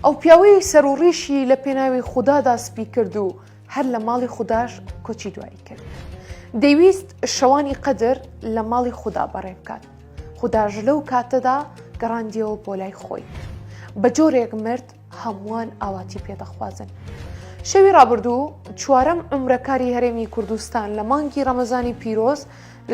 ئەو پیاوەی سەر و ڕیشی لە پێناوی خوددادا سپی کرد و هەر لە ماڵی خودداش کۆچی دوایی کرد. دەیویست شەوانی قەدر لە ماڵی خوددا بەڕێ بکات. خودداژ لەو کاتەدا گەڕاندیەوە بۆ لای خۆی. بە جۆرێک مرد هەمووان ئاواتی پێدەخوازن. شەوی ڕابردوو چوارەم عومرەکاری هەرێمی کوردستان لە مانگی ڕەمەزانی پیرۆز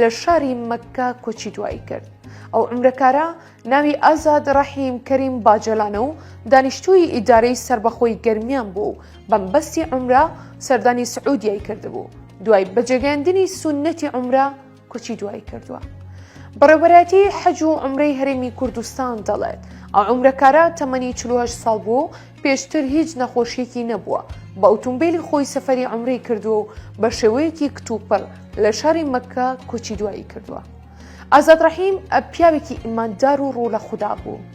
لە شاری مەککە کۆچی دوایی کرد. ئەو عومرەکارە ناوی ئازاد ڕەحیم کەریم باجەلانە و دانیشتووی ئیدارەی سربەخۆی گەرمیان بوو و بەمبەستی عومرە سەردانی سعودیای کردبوو. دوای بەجێگەیاندنی سونەتی عومرە کۆچی دوایی کردووە. بەڕێوەبەرەتی حەج و عومرەی هەرێمی کوردستان دەڵێت ئەو عومرەکارە تەمەنی 48 ساڵ بوو، پێشتر هیچ نەخۆشیەکی نەبووە، بە ئۆتۆمبیلی خۆی سەفەری عومرەی کردووە و بە شێوەیەکی کتوپڕ لە شاری مەککە کۆچی دوایی کردووە. ئازاد ڕەحیم پیاوێکی ئیماندار و ڕوو لە خوددا بوو.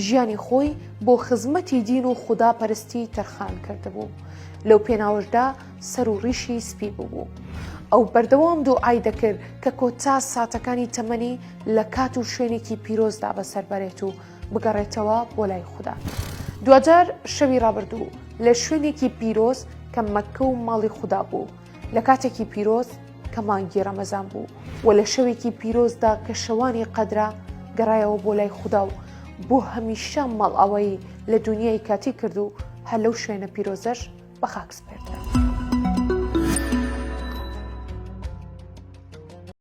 ژیانی خۆی بۆ خزمەتی دین و خوداپەرستی تەرخان کردبوو. لەو پێناوەشدا سەر و ڕیشی سپی بوو. ئەو بەردەوام دوعای دەکرد کە کۆتا ساتەکانی تەمەنی لە کات و شوێنێکی پیرۆزدا بەسەر بەرێت و بگەڕێتەوە بۆ لای خوددا. دوجار شەوی ڕابردوو لە شوێنێکی پیرۆز کە مەککە و ماڵی خوددا بوو، لە کاتێکی پیرۆز کە مانگی ڕەمەزان بوو و لە شەوێکی پیرۆزدا کە شەوانی قەدرا گەڕایەوە بۆ لای خوددا و بۆ هەمیشە ماڵ ئەوەی لە دنیای کاتی کرد و هەر لەو شوێنە پیرۆزەش بە خاک سپرد.